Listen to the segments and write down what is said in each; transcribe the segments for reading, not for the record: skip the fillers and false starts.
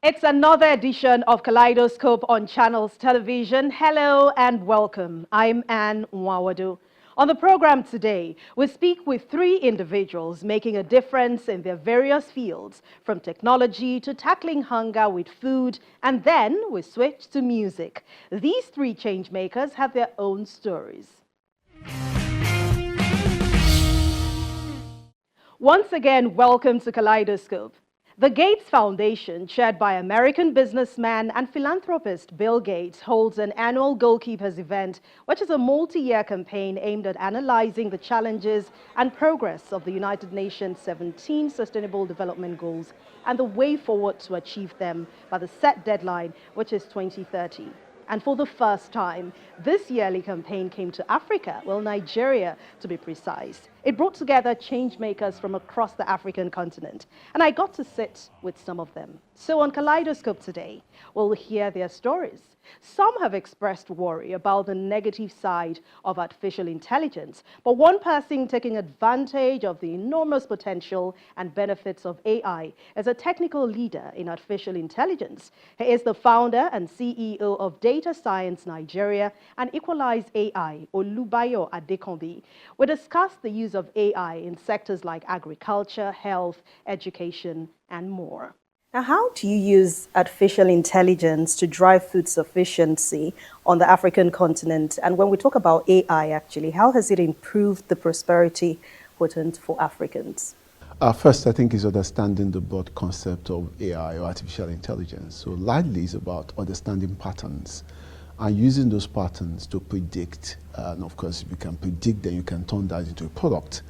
It's another edition of Kaleidoscope on Channels Television. Hello and welcome. I'm Anne Nwawadu. On the program today, we speak with three individuals making a difference in their various fields, from technology to tackling hunger with food, and then we switch to music. These three changemakers have their own stories. Once again, welcome to Kaleidoscope. The Gates Foundation, chaired by American businessman and philanthropist Bill Gates, holds an annual Goalkeepers event, which is a multi-year campaign aimed at analyzing the challenges and progress of the United Nations 17 Sustainable Development Goals and the way forward to achieve them by the set deadline, which is 2030. And for the first time, this yearly campaign came to Africa, well, Nigeria to be precise. It brought together changemakers from across the African continent, and I got to sit with some of them. So on Kaleidoscope today, we'll hear their stories. Some have expressed worry about the negative side of artificial intelligence, but one person taking advantage of the enormous potential and benefits of AI is a technical leader in artificial intelligence. He is the founder and CEO of Data Science Nigeria and Equalize AI, Olubayo Adekanbi. We discussed the use of AI in sectors like agriculture, health, education, and more. Now, how do you use artificial intelligence to drive food sufficiency on the African continent? And when we talk about AI, actually, how has it improved the prosperity quotient for Africans? First, I think is understanding the broad concept of AI or artificial intelligence. So largely it's about understanding patterns and using those patterns to predict. And of course, if you can predict, then you can turn that into a product.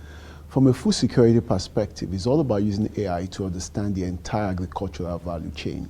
From a food security perspective, it's all about using AI to understand the entire agricultural value chain.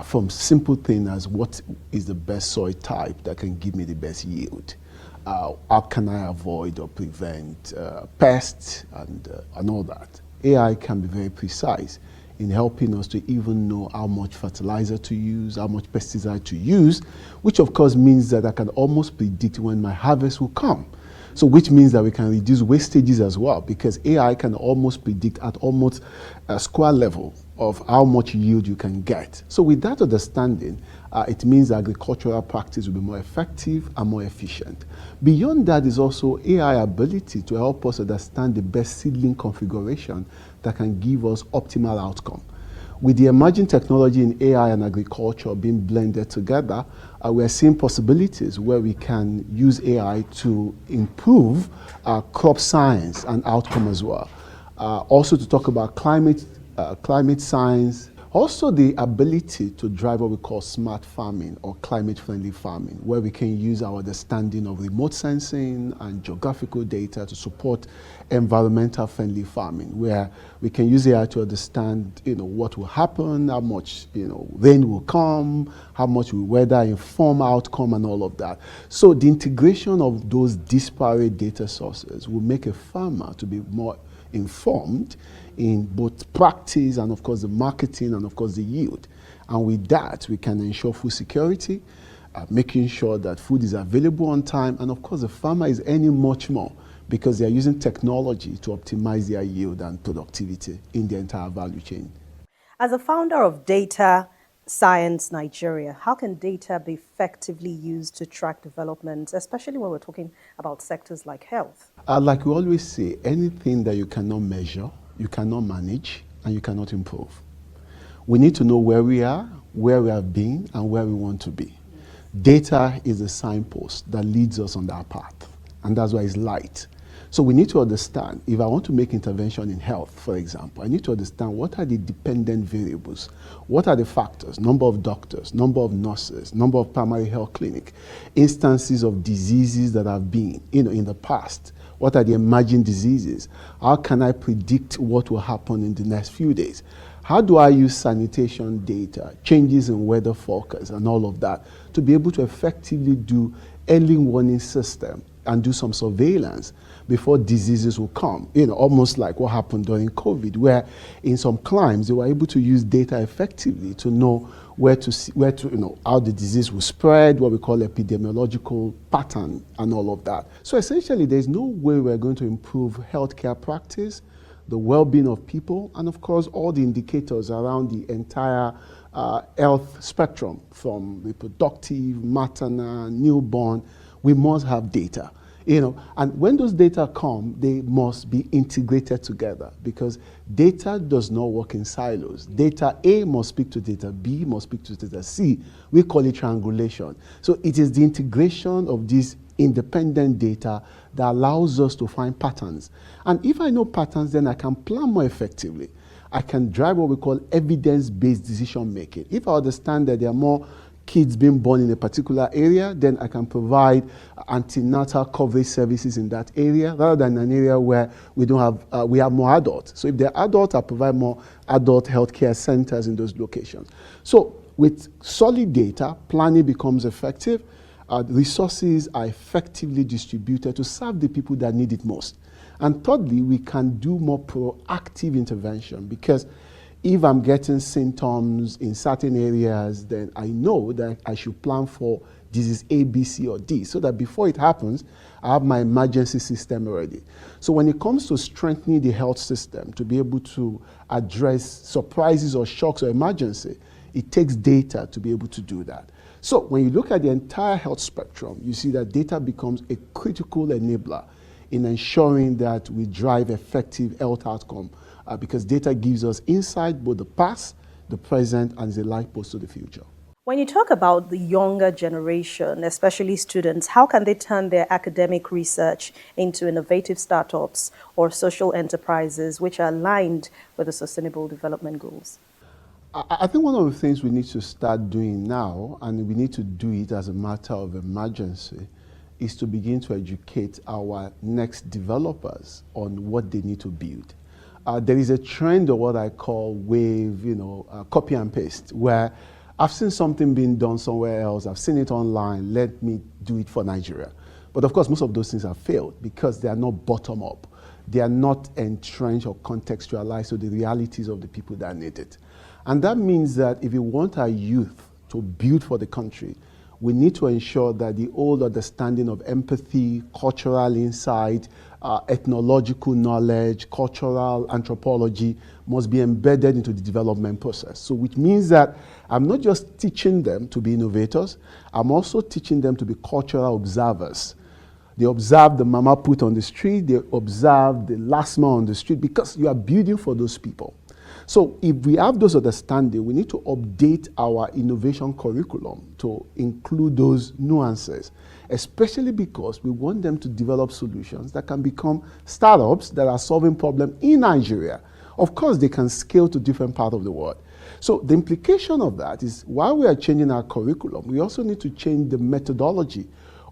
From simple things as what is the best soil type that can give me the best yield? How can I avoid or prevent pests and all that? AI can be very precise in helping us to even know how much fertilizer to use, how much pesticide to use, which of course means that I can almost predict when my harvest will come. So which means that we can reduce wastages as well, because AI can almost predict at almost a square level of how much yield you can get. So with that understanding, it means agricultural practice will be more effective and more efficient. Beyond that is also AI ability to help us understand the best seedling configuration that can give us optimal outcome. With the emerging technology in AI and agriculture being blended together, we're seeing possibilities where we can use AI to improve crop science and outcome as well. Also to talk about climate science, also the ability to drive what we call smart farming or climate-friendly farming, where we can use our understanding of remote sensing and geographical data to support environmental-friendly farming, where we can use AI to understand, what will happen, how much, rain will come, how much will weather inform outcome and all of that. So the integration of those disparate data sources will make a farmer to be more informed in both practice and of course the marketing and of course the yield. And with that, we can ensure food security, making sure that food is available on time, and of course the farmer is earning much more because they are using technology to optimize their yield and productivity in the entire value chain. As a founder of Data Science Nigeria, how can data be effectively used to track development, especially when we're talking about sectors like health? Like we always say, anything that you cannot measure, you cannot manage, and you cannot improve. We need to know where we are, where we have been, and where we want to be. Data is a signpost that leads us on that path, and that's why it's light. So we need to understand, if I want to make intervention in health, for example, I need to understand what are the dependent variables, what are the factors, number of doctors, number of nurses, number of primary health clinic, instances of diseases that have been in the past, what are the emerging diseases, how can I predict what will happen in the next few days, how do I use sanitation data, changes in weather forecast and all of that to be able to effectively do early warning system and do some surveillance before diseases will come. Almost like what happened during COVID, where in some climes they were able to use data effectively to know how the disease will spread, what we call epidemiological pattern and all of that. So essentially, there's no way we're going to improve healthcare practice, the well-being of people, and of course, all the indicators around the entire health spectrum, from reproductive, maternal, newborn. We must have data. And when those data come, they must be integrated together, because data does not work in silos. Data A must speak to data B, must speak to data C. We call it triangulation. So it is the integration of these independent data that allows us to find patterns. And if I know patterns, then I can plan more effectively. I can drive what we call evidence-based decision making. If I understand that there are more kids being born in a particular area, then I can provide antenatal coverage services in that area, rather than an area where we don't have, we have more adults. So if they're adults, I provide more adult healthcare centers in those locations. So with solid data, planning becomes effective. Resources are effectively distributed to serve the people that need it most. And thirdly, we can do more proactive intervention, because if I'm getting symptoms in certain areas, then I know that I should plan for disease A, B, C, or D, so that before it happens, I have my emergency system ready. So when it comes to strengthening the health system to be able to address surprises or shocks or emergency, it takes data to be able to do that. So when you look at the entire health spectrum, you see that data becomes a critical enabler in ensuring that we drive effective health outcome, because data gives us insight, both the past, the present, and is a light post to the future. When you talk about the younger generation, especially students, how can they turn their academic research into innovative startups or social enterprises which are aligned with the Sustainable Development Goals? I think one of the things we need to start doing now, and we need to do it as a matter of emergency, is to begin to educate our next developers on what they need to build. There is a trend of what I call wave, copy and paste, where I've seen something being done somewhere else, I've seen it online, let me do it for Nigeria. But of course, most of those things have failed because they are not bottom up. They are not entrenched or contextualized to the realities of the people that need it. And that means that if you want our youth to build for the country, we need to ensure that the old understanding of empathy, cultural insight, ethnological knowledge, cultural anthropology must be embedded into the development process. So which means that I'm not just teaching them to be innovators, I'm also teaching them to be cultural observers. They observe the mama put on the street, they observe the last man on the street, because you are building for those people. So if we have those understanding, we need to update our innovation curriculum to include those nuances, especially because we want them to develop solutions that can become startups that are solving problems in Nigeria. Of course, they can scale to different parts of the world. So the implication of that is, while we are changing our curriculum, we also need to change the methodology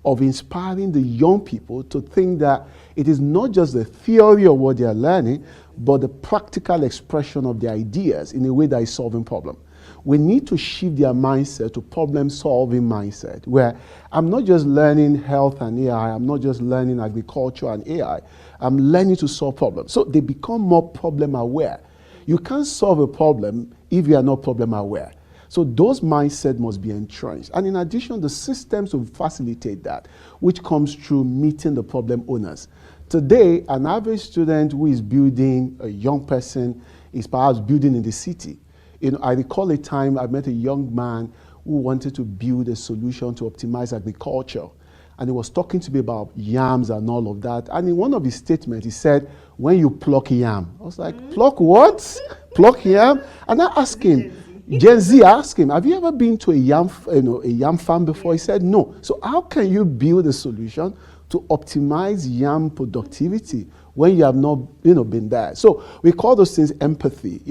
of inspiring the young people to think that it is not just the theory of what they are learning, but the practical expression of their ideas in a way that is solving problems. We need to shift their mindset to problem-solving mindset, where I'm not just learning health and AI, I'm not just learning agriculture and AI, I'm learning to solve problems. So they become more problem-aware. You can't solve a problem if you are not problem-aware. So those mindsets must be entrenched. And in addition, the systems will facilitate that, which comes through meeting the problem owners. Today, an average student who is building, a young person, is perhaps building in the city. I recall a time I met a young man who wanted to build a solution to optimize agriculture. And he was talking to me about yams and all of that. And in one of his statements, he said, when you pluck yam. I was like, pluck what? Pluck yam? And I asked him, Gen Z, asked him, have you ever been to a yam farm before? He said, no. So how can you build a solution to optimize yam productivity when you have not been there? So we call those things empathy,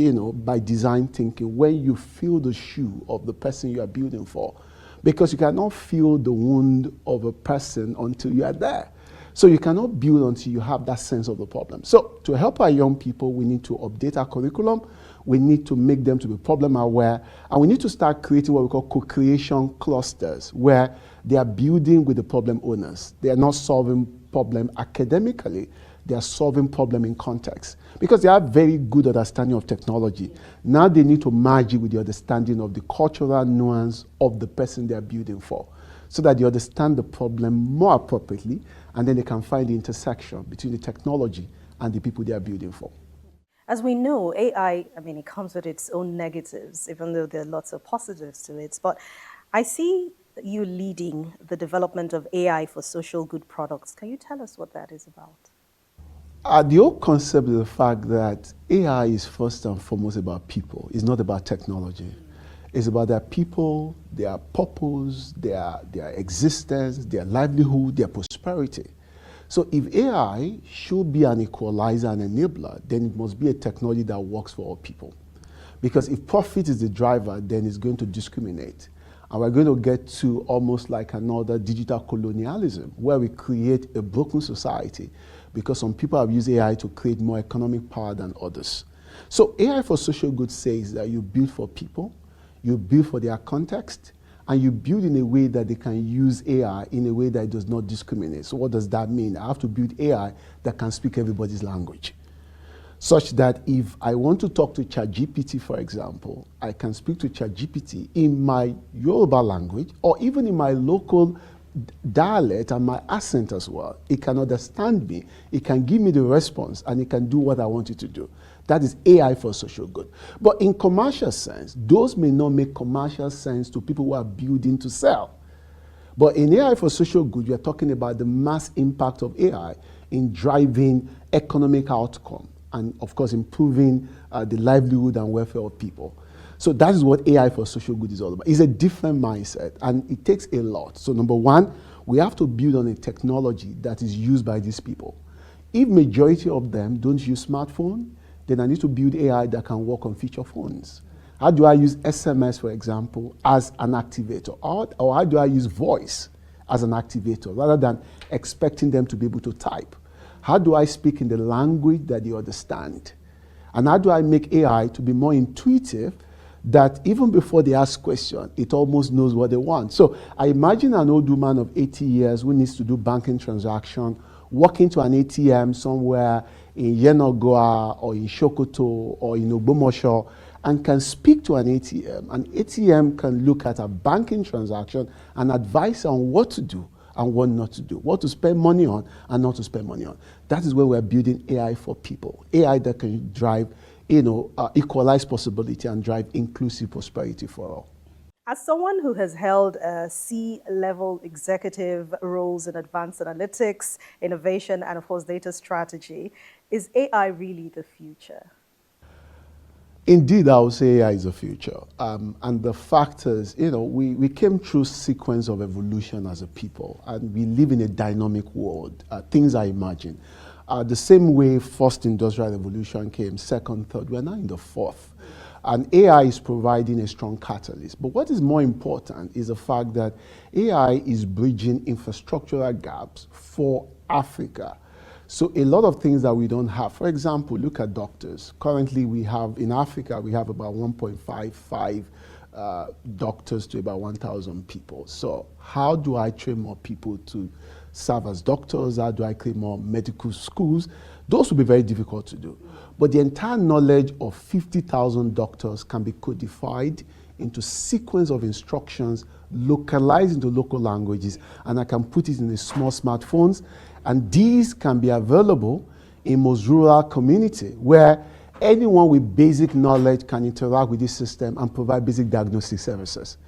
by design thinking, when you feel the shoe of the person you are building for. Because you cannot feel the wound of a person until you are there. So you cannot build until you have that sense of the problem. So to help our young people, we need to update our curriculum. We need to make them to be problem aware. And we need to start creating what we call co-creation clusters, where they are building with the problem owners. They are not solving problem academically. They are solving problem in context. Because they have very good understanding of technology. Now they need to merge it with the understanding of the cultural nuance of the person they are building for, so that they understand the problem more appropriately, and then they can find the intersection between the technology and the people they are building for. As we know, AI, I mean, it comes with its own negatives, even though there are lots of positives to it. But I see you leading the development of AI for social good products. Can you tell us what that is about? The whole concept is the fact that AI is first and foremost about people. It's not about technology. It's about their people, their purpose, their existence, their livelihood, their prosperity. So if AI should be an equalizer and enabler, then it must be a technology that works for all people. Because if profit is the driver, then it's going to discriminate. And we're going to get to almost like another digital colonialism, where we create a broken society because some people have used AI to create more economic power than others. So AI for social good says that you build for people, you build for their context, and you build in a way that they can use AI in a way that it does not discriminate. So what does that mean? I have to build AI that can speak everybody's language, such that if I want to talk to ChatGPT, for example, I can speak to ChatGPT in my Yoruba language or even in my local dialect and my accent as well. It can understand me, it can give me the response, and it can do what I want it to do. That is AI for social good. But in commercial sense, those may not make commercial sense to people who are building to sell. But in AI for social good, we are talking about the mass impact of AI in driving economic outcome and, of course, improving the livelihood and welfare of people. So that is what AI for social good is all about. It's a different mindset, and it takes a lot. So number one, we have to build on a technology that is used by these people. If majority of them don't use smartphone, then I need to build AI that can work on feature phones. How do I use SMS, for example, as an activator? Or how do I use voice as an activator rather than expecting them to be able to type? How do I speak in the language that they understand? And how do I make AI to be more intuitive, that even before they ask questions, it almost knows what they want? So I imagine an old woman of 80 years who needs to do banking transaction, walking to an ATM somewhere in Yenagoa or in Sokoto or in Ogbomoso, and can speak to an ATM. An ATM can look at a banking transaction and advise her on what to do and what not to do, what to spend money on and not to spend money on. That is where we're building AI for people, AI that can drive, equalize possibility and drive inclusive prosperity for all. As someone who has held C-level executive roles in advanced analytics, innovation, and of course data strategy, is AI really the future? Indeed, I would say AI is the future. And the factors, we came through sequence of evolution as a people, and we live in a dynamic world. Things are emerging. The same way first industrial revolution came, second, third, we're now in the fourth. And AI is providing a strong catalyst. But what is more important is the fact that AI is bridging infrastructural gaps for Africa. So a lot of things that we don't have. For example, look at doctors. Currently, in Africa, we have about 1.55 doctors to about 1,000 people. So how do I train more people to serve as doctors? How do I create more medical schools? Those will be very difficult to do. But the entire knowledge of 50,000 doctors can be codified into sequence of instructions, localized into local languages, and I can put it in the small smartphones. And these can be available in most rural community where anyone with basic knowledge can interact with this system and provide basic diagnostic services.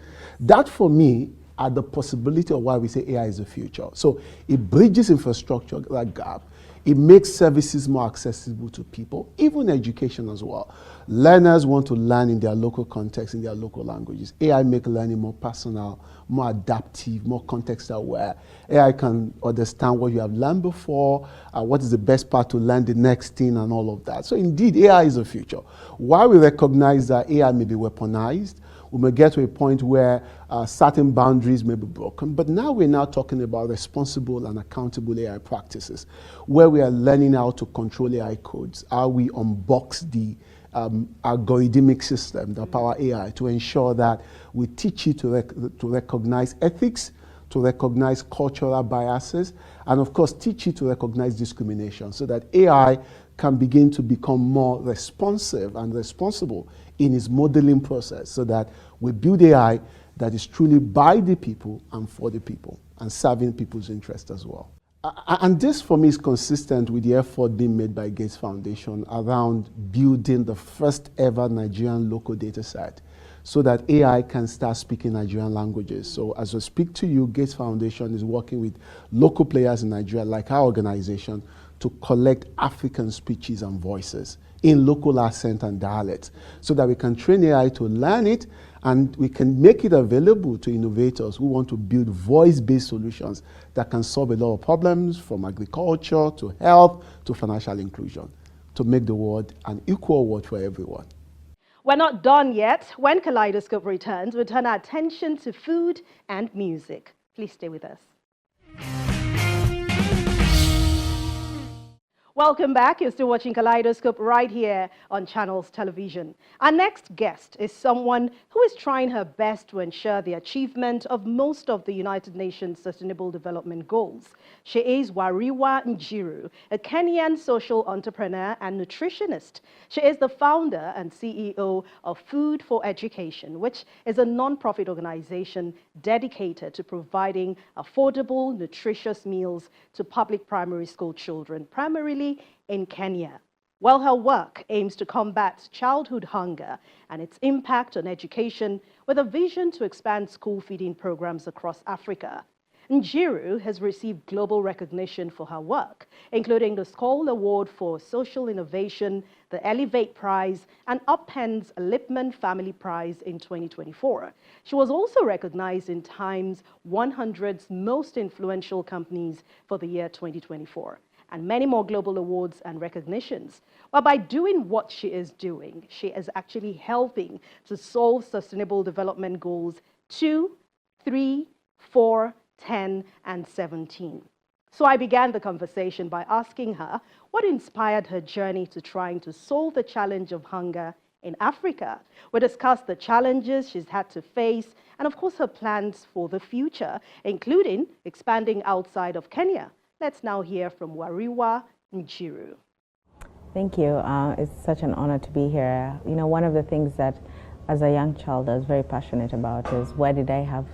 That, for me, are the possibility of why we say AI is the future. So it bridges infrastructure, that gap. It makes services more accessible to people, even education as well. Learners want to learn in their local context, in their local languages. AI makes learning more personal, more adaptive, more context aware. AI can understand what you have learned before, what is the best part to learn the next thing and all of that. So indeed, AI is the future. While we recognize that AI may be weaponized, we may get to a point where certain boundaries may be broken. But now we're now talking about responsible and accountable AI practices, where we are learning how to control AI codes, how we unbox the algorithmic system that power AI to ensure that we teach you to recognize ethics, to recognize cultural biases, and of course teach you to recognize discrimination so that AI can begin to become more responsive and responsible in its modeling process so that we build AI that is truly by the people and for the people and serving people's interest as well. And this for me is consistent with the effort being made by Gates Foundation around building the first ever Nigerian local data set so that AI can start speaking Nigerian languages. So as I speak to you, Gates Foundation is working with local players in Nigeria, like our organization, to collect African speeches and voices in local accent and dialects so that we can train AI to learn it and we can make it available to innovators who want to build voice-based solutions that can solve a lot of problems from agriculture to health to financial inclusion to make the world an equal world for everyone. We're not done yet. When Kaleidoscope returns, we'll turn our attention to food and music. Please stay with us. Welcome back. You're still watching Kaleidoscope right here on Channels Television. Our next guest is someone who is trying her best to ensure the achievement of most of the United Nations Sustainable Development Goals. She is Wariwa Njiru, a Kenyan social entrepreneur and nutritionist. She is the founder and CEO of Food for Education, which is a non-profit organization dedicated to providing affordable, nutritious meals to public primary school children, primarily in Kenya. Well, her work aims to combat childhood hunger and its impact on education with a vision to expand school feeding programs across Africa. Njiru has received global recognition for her work, including the Skoll Award for Social Innovation, the Elevate Prize, and UPenn's Lipman Family Prize in 2024. She was also recognized in Time's 100's Most Influential Companies for the year 2024. And many more global awards and recognitions. But by doing what she is doing, she is actually helping to solve Sustainable Development Goals 2, 3, 4, 10, and 17. So I began the conversation by asking her what inspired her journey to trying to solve the challenge of hunger in Africa. We discussed the challenges she's had to face and, of course, her plans for the future, including expanding outside of Kenya. Let's now hear from Wariwa Njiru. Thank you. It's such an honor to be here. You know, one of the things that as a young child I was very passionate about is where did I have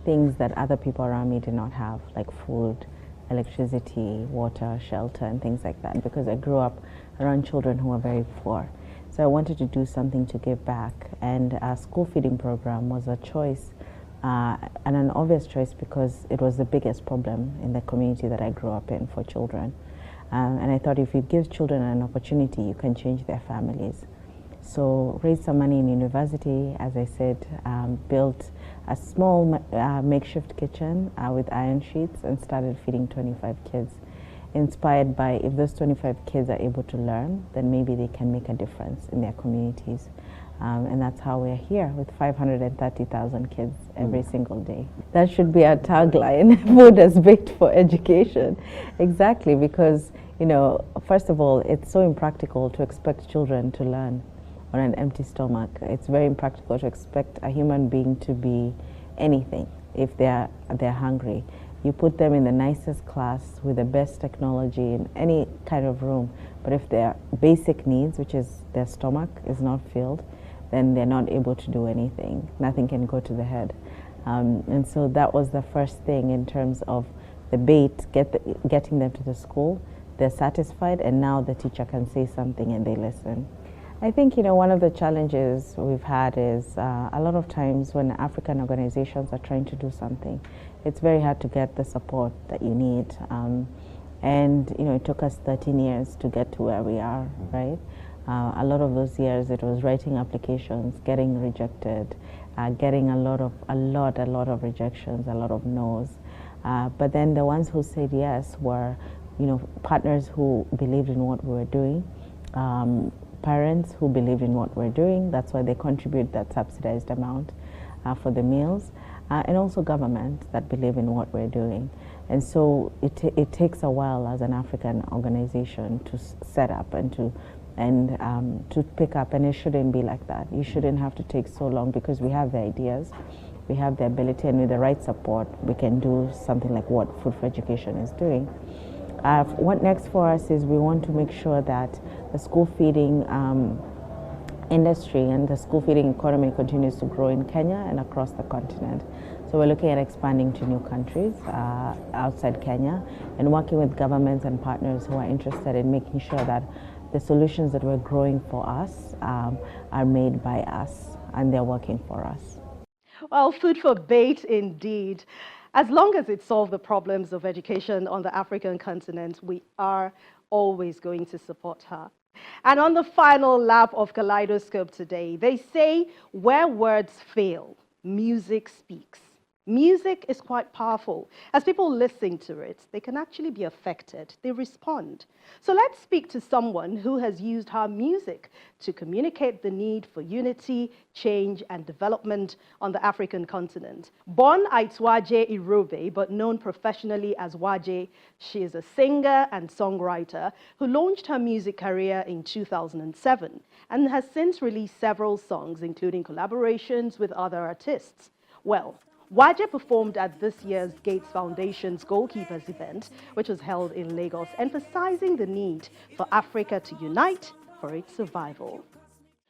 things that other people around me did not have, like food, electricity, water, shelter, and things like that, because I grew up around children who were very poor. So I wanted to do something to give back, and a school feeding program was a choice. And an obvious choice because it was the biggest problem in the community that I grew up in for children. And I thought if you give children an opportunity, you can change their families. So raised some money in university, as I said, built a small makeshift kitchen with iron sheets and started feeding 25 kids. Inspired by if those 25 kids are able to learn, then maybe they can make a difference in their communities. And that's how we're here with 530,000 kids every single day. That should be our tagline, food as baked for education. Exactly, because, you know, first of all, it's so impractical to expect children to learn on an empty stomach. It's very impractical to expect a human being to be anything if they're hungry. You put them in the nicest class with the best technology in any kind of room, but if their basic needs, which is their stomach, is not filled, then they're not able to do anything. Nothing can go to the head. And so that was the first thing in terms of the bait, getting them to the school. They're satisfied, and now the teacher can say something and they listen. I think, you know, one of the challenges we've had is a lot of times when African organizations are trying to do something, it's very hard to get the support that you need. And, you know, it took us 13 years to get to where we are, right? A lot of those years it was writing applications, getting rejected, getting a lot of rejections, a lot of no's. But then the ones who said yes were, you know, partners who believed in what we were doing, parents who believed in what we're doing. That's why they contribute that subsidized amount for the meals, and also government that believe in what we're doing. And so it takes a while as an African organization to set up and to pick up, and it shouldn't be like that. You shouldn't have to take so long because we have the ideas, we have the ability, and with the right support, we can do something like what Food for Education is doing. What next for us is we want to make sure that the school feeding industry, and the school feeding economy continues to grow in Kenya and across the continent. So we're looking at expanding to new countries outside Kenya and working with governments and partners who are interested in making sure that the solutions that we're growing for us are made by us and they're working for us. Well, food for bait indeed. As long as it solves the problems of education on the African continent, we are always going to support her. And on the final lap of Kaleidoscope today, they say where words fail, music speaks. Music is quite powerful. As people listen to it, they can actually be affected. They respond. So let's speak to someone who has used her music to communicate the need for unity, change, and development on the African continent. Born Aitwaje Irobe, but known professionally as Waje, she is a singer and songwriter who launched her music career in 2007 and has since released several songs, including collaborations with other artists. Well, Waje performed at this year's Gates Foundation's Goalkeepers event, which was held in Lagos, emphasizing the need for Africa to unite for its survival.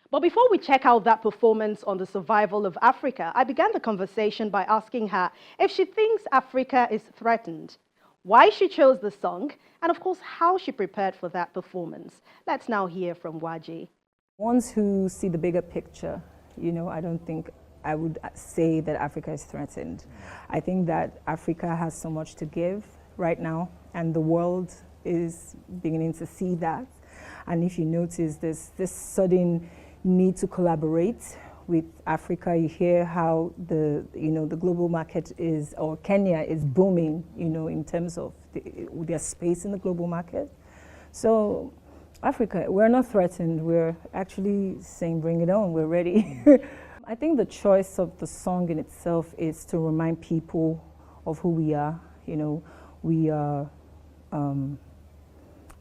But before we check out that performance on the survival of Africa, I began the conversation by asking her if she thinks Africa is threatened, why she chose the song, and of course, how she prepared for that performance. Let's now hear from Waje. Ones who see the bigger picture, I don't think I would say that Africa is threatened. I think that Africa has so much to give right now, and the world is beginning to see that. And if you notice, there's this sudden need to collaborate with Africa. You hear how the global market is, or Kenya is booming, in terms of their space in the global market. So Africa, we're not threatened. We're actually saying, bring it on, we're ready. I think the choice of the song in itself is to remind people of who we are. We are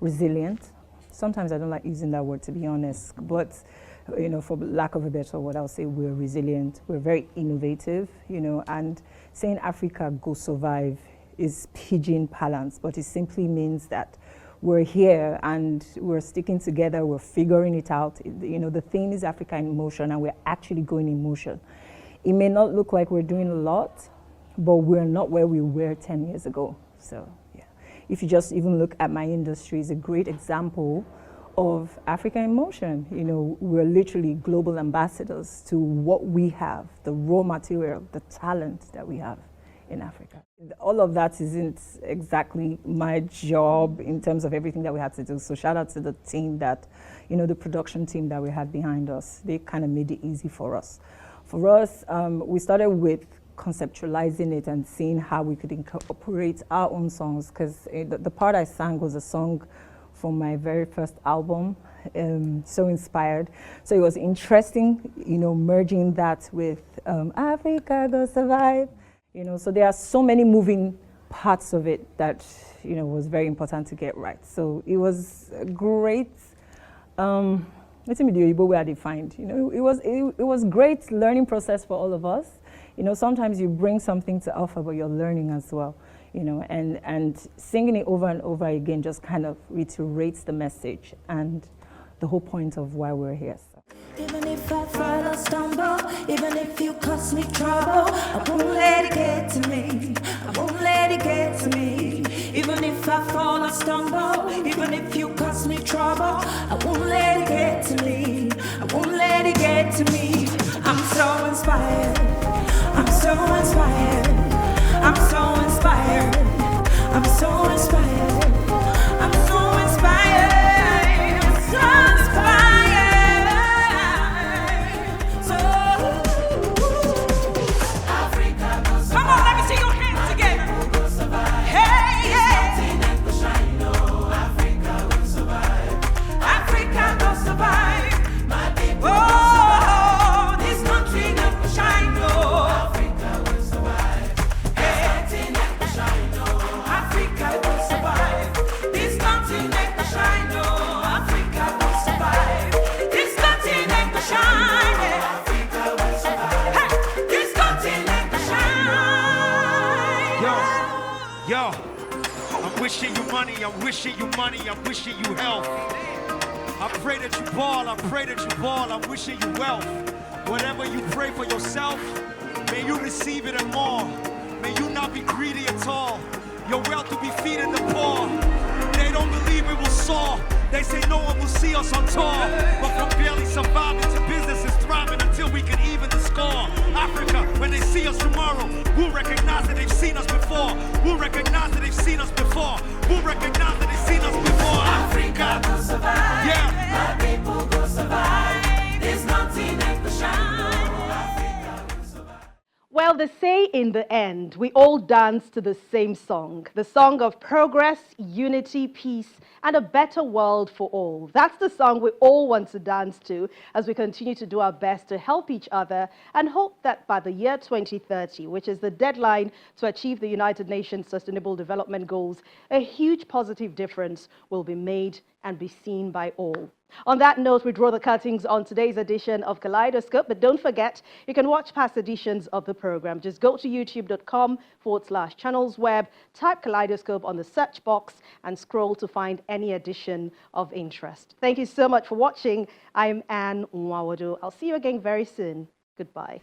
resilient. Sometimes I don't like using that word, to be honest, but for lack of a better word, I'll say we're resilient. We're very innovative, and saying Africa go survive is pidgin parlance, but it simply means that we're here and we're sticking together, we're figuring it out. The theme is Africa in motion, and we're actually going in motion. It may not look like we're doing a lot, but we're not where we were 10 years ago. So, yeah. If you just even look at my industry, it's a great example of Africa in motion. We're literally global ambassadors to what we have, the raw material, the talent that we have in Africa. All of that isn't exactly my job in terms of everything that we had to do. So shout out to the team that, the production team that we had behind us. They kind of made it easy for us. For us, we started with conceptualizing it and seeing how we could incorporate our own songs, because the part I sang was a song from my very first album, So Inspired. So it was interesting, merging that with Africa Go Survive. So there are so many moving parts of it that, was very important to get right. So it was a great, let me do Igbo where I defined. It was great learning process for all of us. Sometimes you bring something to Alpha, but you're learning as well. And singing it over and over again just kind of reiterates the message and the whole point of why we're here. So. Even if I fall or stumble, even if you cause me trouble, I won't let it get to me. I won't let it get to me. Even if I fall or stumble, even if you cause me trouble, I won't let it get to me. I won't let it get to me. I'm so inspired. I'm so inspired. I'm so inspired. I'm so inspired. I'm so inspired. I'm so inspired. Yo, I'm wishing you money, I'm wishing you money, I'm wishing you health. I pray that you ball, I pray that you ball. I'm wishing you wealth. Whatever you pray for yourself, may you receive it and more. May you not be greedy at all. Your wealth will be feeding the poor. They don't believe it will soar. They say no one will see us on tour. But from barely surviving to businesses thriving until we can even the score. Africa, when they see us tomorrow, we'll recognize that they've seen us before. We'll recognize that they've seen us before. We'll recognize that they've seen us before. Africa will survive. Yeah. My people will survive. There's nothing left to shine. Africa will survive. Well, they say in the end, we all dance to the same song, the song of progress, unity, peace, and a better world for all. That's the song we all want to dance to as we continue to do our best to help each other and hope that by the year 2030, which is the deadline to achieve the United Nations Sustainable Development Goals, a huge positive difference will be made and be seen by all. On that note, we draw the curtains on today's edition of Kaleidoscope, but don't forget, you can watch past editions of the program. Just go to youtube.com/channelsweb, type Kaleidoscope on the search box, and scroll to find any edition of interest. Thank you so much for watching. I'm Anne Nwawodo. I'll see you again very soon. Goodbye.